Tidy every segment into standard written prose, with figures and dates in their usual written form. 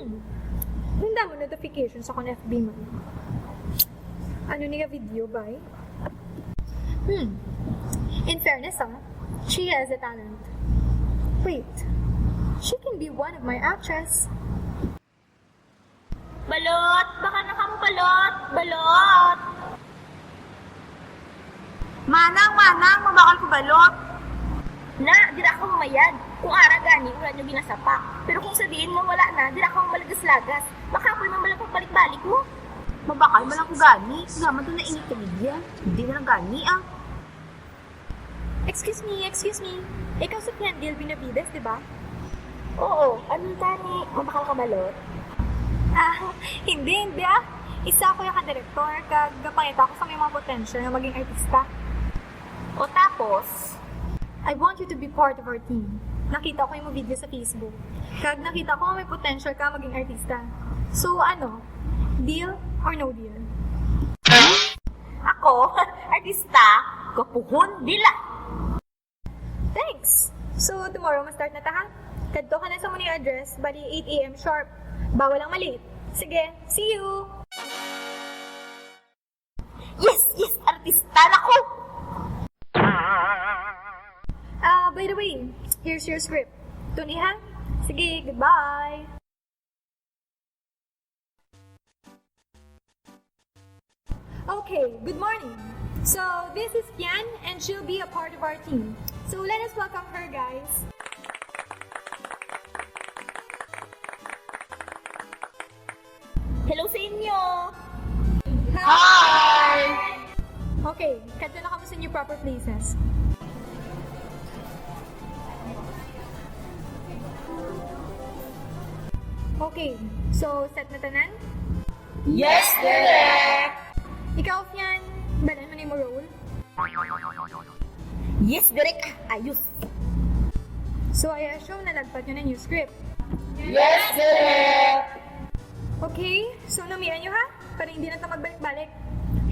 Handa mo notifications ako ng FB mo. Ano niya video ba eh? In fairness she has a talent. Wait, she can be one of my actress. Balot! Baka nakamubalot! Balot! Manang, mabakal ko balot. Na, dira ka mamayad. Kung ara gani, ulan nyo ginasapak. Pero kung sabihin mo wala na, dira ka malagas-lagas. Baka ako'y mamalang pagbalik-balik mo. Mabakal malang ko gani. Naman to na init kamigya. Hindi na lang gani Excuse me. Ikaw si Piandil Binavides, di ba? Oo, anong tani? Mabakal ka balot? Hindi Isa ako yung ka-director, kagapangita ko sa may mga potential na maging artista. O tapos, I want you to be part of our team. Nakita ko yung mga video sa Facebook. Kag nakita ko may potential ka maging artista. So deal or no deal? ako, artista, kapuhon dila. Thanks! So, tomorrow ma-start na ta ha? Kadto ka na sa muna yung address, bali 8 a.m. sharp. Bawal lang maliit. Sige, see you! Yes, artista na ko! By the way, here's your script. Tuni ha? Sige, goodbye! Okay, good morning. So, this is Pian and she'll be a part of our team. So, let us welcome her, guys. Hello sa inyo! Hi! Okay, kadto na kami sa new proper places. Okay, so set na tanan? Yes, direct! Ikaw, Pian, balan mo na yung role. Yes, direct! Ayos! So, I assume nalagpat nyo na new script. Yes, direct! Okay, so namiyan nyo ha? Para hindi na ito magbalik-balik.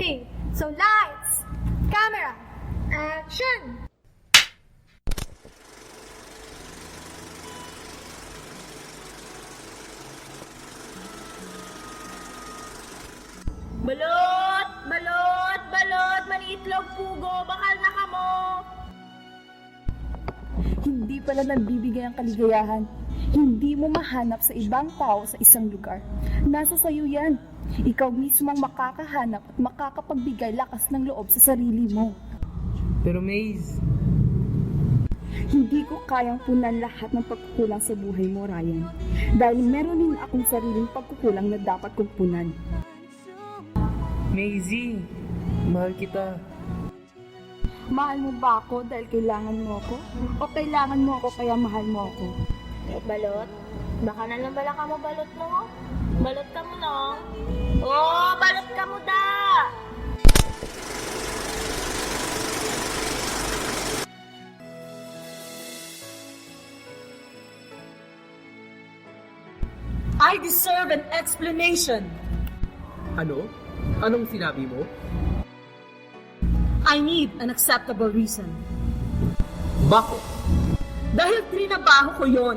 Okay, so lights, camera, action! Balot! Maniitlog pugo! Bakal na ka mo! Hindi pala nagbibigay ang kaligayahan. Hindi mo mahanap sa ibang tao sa isang lugar. Nasa sayo yan. Ikaw mismo ang makakahanap at makakapagbigay lakas ng loob sa sarili mo. Pero Maze, Hindi ko kayang punan lahat ng pagkukulang sa buhay mo, Ryan. Dahil meron din akong sariling pagkukulang na dapat kong punan. Maisie, mahal kita. Mahal mo ba ako dahil kailangan mo ako? O kailangan mo ako kaya mahal mo ako? Balot? Baka na lang bala ka mo balot mo? Balot ka mo no? Oh, balot ka mo da! I deserve an explanation. Ano? Anong sinabi mo? I need an acceptable reason. Bakit? Dahil trinabaho ko yon,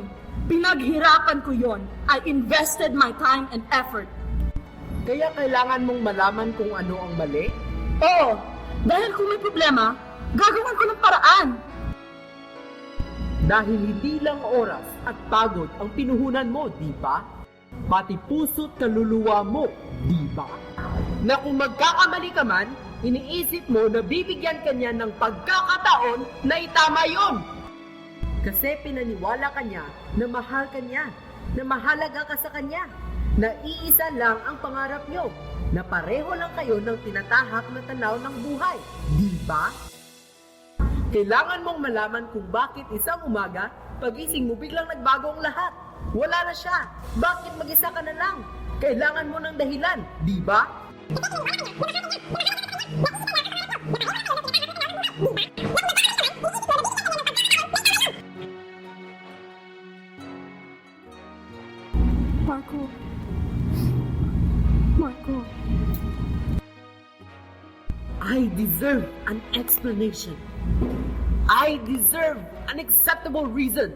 pinaghirapan ko yon, I invested my time and effort. Kaya kailangan mong malaman kung ano ang mali? Oo, dahil kung may problema, gagawin ko ng paraan. Dahil hindi lang oras at pagod ang pinuhunan mo, di ba? Pati puso't kaluluwa mo, di ba? Na kung magkakamali ka man, iniisip mo na bibigyan ka niya ng pagkakataon na itama yon. Kasi pinaniwala ka niya na mahal ka niya, na mahalaga ka sa kanya, na iisa lang ang pangarap niyo, na pareho lang kayo ng tinatahak na tanaw ng buhay, di ba? Kailangan mong malaman kung bakit isang umaga, pagising mo biglang nagbago ang lahat. Wala na siya. Bakit mag-isa ka na lang? Kailangan mo ng dahilan, di ba? Marco. I deserve an explanation. I deserve an acceptable reason.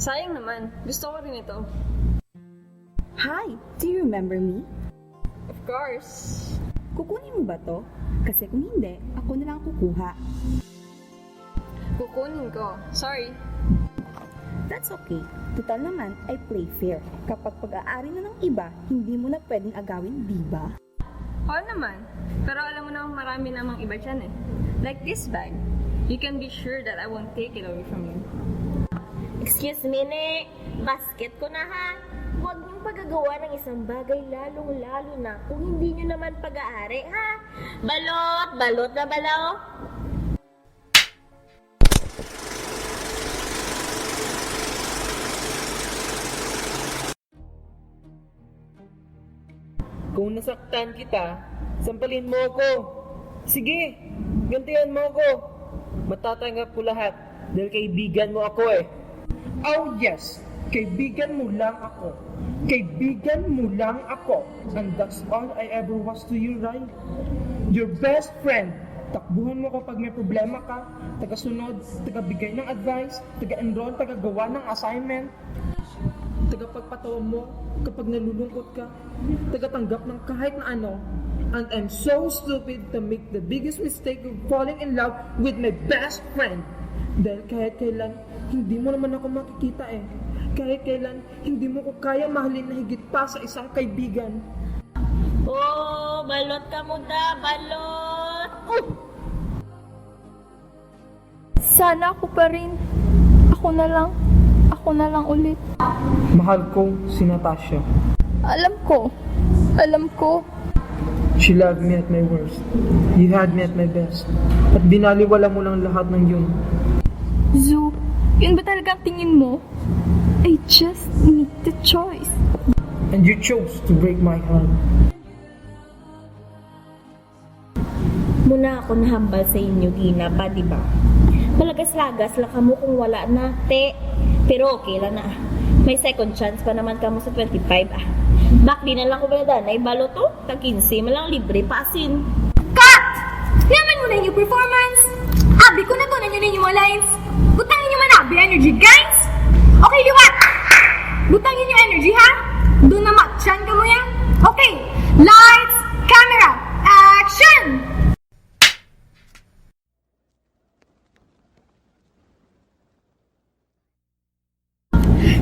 Sayang naman. Gusto ko rin ito. Hi, do you remember me? Of course. Kukunin mo ba to? Kasi kung hindi, ako na lang kukuha. Kukunin ko. Sorry. That's okay. Total naman, I play fair. Kapag pag-aari na ng iba, hindi mo na pwedeng agawin, di ba? Oo naman. Pero alam mo namang marami namang iba dyan eh. Like this bag. You can be sure that I won't take it away from you. Excuse me, ne. Basket ko na ha. Huwag niyong pagagawa ng isang bagay lalong-lalo na kung hindi niyo naman pag-aari, ha? Balot! Balot na balaw! Kung nasaktan kita, sampalin mo ako. Sige, gantihan mo ako. Matatanggap ko lahat dahil kaibigan mo ako eh. Oh yes, kaibigan mo lang ako. Kaibigan mo lang ako. And that's all I ever was to you, Ryan. Your best friend. Takbuhan mo kapag may problema ka, taga-sunod, taga-bigay ng advice, taga-enroll, taga-gawa ng assignment, taga-pagpatawa mo kapag nalulungkot ka, taga-tanggap ng kahit na ano. And I'm so stupid to make the biggest mistake of falling in love with my best friend. Dahil kahit kailan, hindi mo naman ako makikita eh. Kahit kailan, hindi mo ko kaya mahalin na higit pa sa isang kaibigan. Oh, balot ka mo da, balot! Sana ako pa rin. Ako na lang ulit. Mahal ko si Natasha. Alam ko. She loved me at my worst. You had me at my best. At binaliwala mo lang lahat ng yun. Zu, yun ba talaga ang tingin mo? I just need the choice. And you chose to break my heart. Muna ako nahambal sa inyo, Gina, pa, di ba? Malagas-lagas lang kamo kung wala na, te. Pero okay lang na. May second chance pa naman kamo sa 25, ah. Back di na lang ko ba na danay, balo to? Tag 15, malang libre pa asin. Cut! Yaman mo na yung performance! Abi ko na to na nyo mga lines! Butangin nyo man abi energy, guys! Okay, liwat! Butangin nyo energy, ha? Doon na matchan ka mo yan? Okay, lights, camera, action!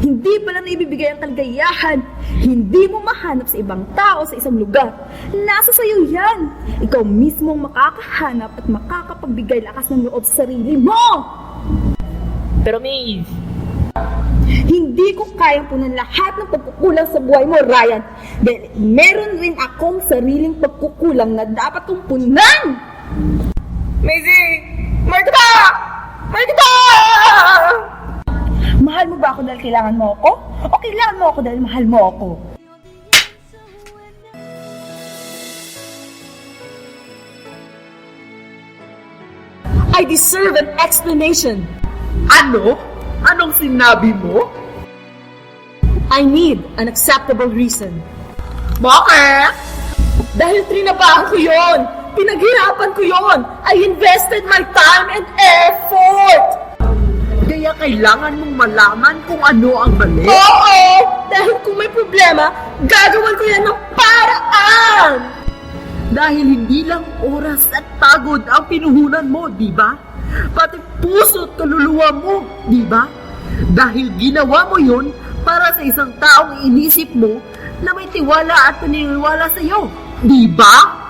Hindi pala naibibigay ang kaligayahan. Hindi mo mahanap sa ibang tao sa isang lugar. Nasa sayo yan. Ikaw mismo ang makakahanap at makakapagbigay lakas ng loob sa sarili mo. Pero Maeve, Hindi ko kayang punan lahat ng pagkukulang sa buhay mo, Ryan. Dahil meron rin akong sariling pagkukulang na dapat kong punan. Maisie! Markita! Markita! Mahal mo ba ako dahil kailangan mo ako? O kailangan mo ako dahil mahal mo ako? I deserve an explanation. Ano? Anong sinabi mo? I need an acceptable reason. Bakit? Dahil trinabaho ko yon. Pinaghirapan ko yon. I invested my time and effort. Kaya kailangan mong malaman kung ano ang mali? Oo! Dahil kung may problema, gagawin ko yan ng paraan. Dahil hindi lang oras at pagod ang pinuhunan mo, di ba? Pati puso at kaluluwa mo, di ba? Dahil ginawa mo yun para sa isang taong inisip mo na may tiwala at paniniwala sa iyo, di ba?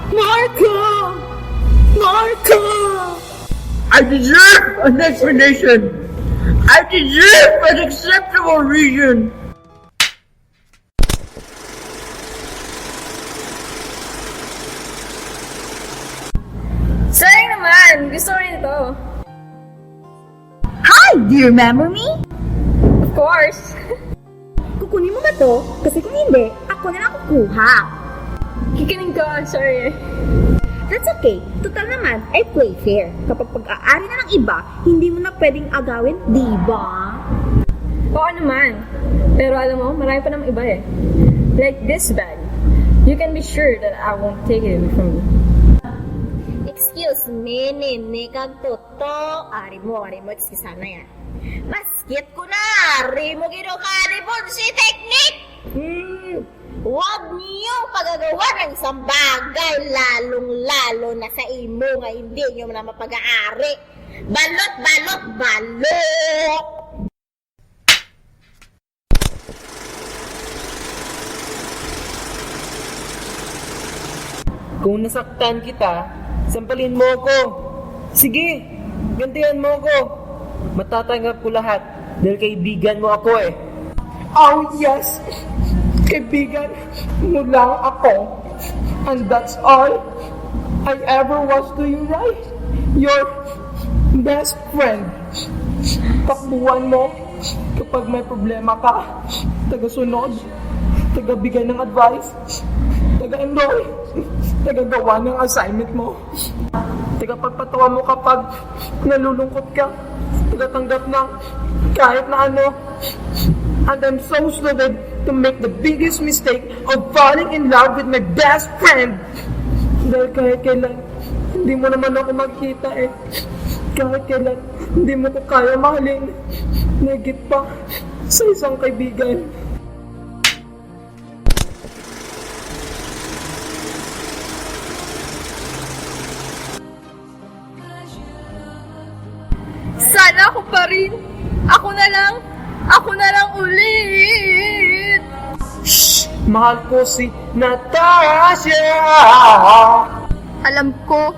Marco! Marco! I deserve an explanation. I deserve an acceptable reason. Sayang naman! Gusto ko rin ito. Hi! Do you remember me? Of course! Kukunin mo ba to? Kasi kung hindi, ako na lang kukuha. Kikinig ko, sorry. That's okay. Total naman, I play fair. Kapag pag-aari na ng iba, hindi mo na pwedeng agawin, di ba? Oo naman. Pero alam mo, marami pa namang iba eh. Like this bag. You can be sure that I won't take it away from you. Excuse me, nini kag toto. Ari mo, excuse na yan. Maskit ko na, ari mo ginukalibon si teknik. Huwag niyong pagagawa ng isang bagay, lalong-lalo na sa imo nga hindi niyo na mapag-aari. Balot! Kung nasaktan kita, sampalin mo ako. Sige, gantihan mo ako. Matatanggap ko lahat dahil kaibigan mo ako eh. Oh yes! Kaibigan mo lang ako. And that's all I ever was to you, right? Your best friend. Takbuhan mo kapag may problema ka. Tagasunod, tagabigay ng advice, taga-enroll, tagagawa ng assignment mo, tagapagpatawa mo kapag nalulungkot ka, tagatanggap ng kahit na ano. And I'm so stupid to make the biggest mistake of falling in love with my best friend. Dahil kahit kailan, hindi mo naman ako makita eh. Kahit kailan, hindi mo ko kaya mahalin. Nagit pa sa isang kaibigan. Sana ako pa rin. Ako na lang ulit. Mahal ko si Natasha. Alam ko.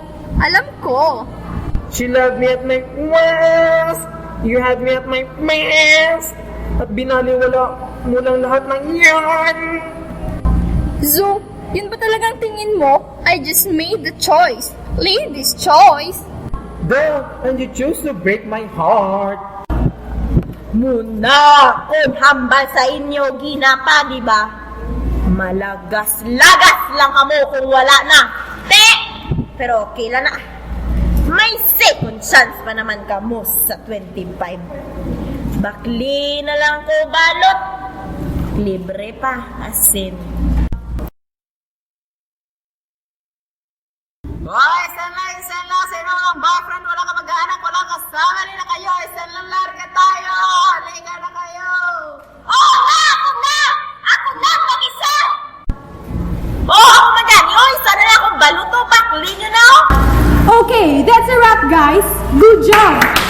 She loved me at my worst. You had me at my best. At binaliwala mo lang lahat ng yan. Zo, yun ba talagang tingin mo? I just made the choice. Lady's choice. Though, and you choose to break my heart. Muna kung hambal sa inyo ginapa, di ba? Malagas-lagas lang kamo kung wala na. Te! Pero okay lang na. May second chance pa naman kamo sa 25. Bakli na lang ko balot. Libre pa, asin. Hoy, isan lang. Sino ang boyfriend? Wala ka mag-aanak, wala kasama rin na kayo. Isan lang, larga tayo. Halika na kayo. Oh, Ako na, mag-isa. Ako magani. Oy, sana na akong baluto. Bakli nyo na. Okay, that's a wrap, guys. Good job.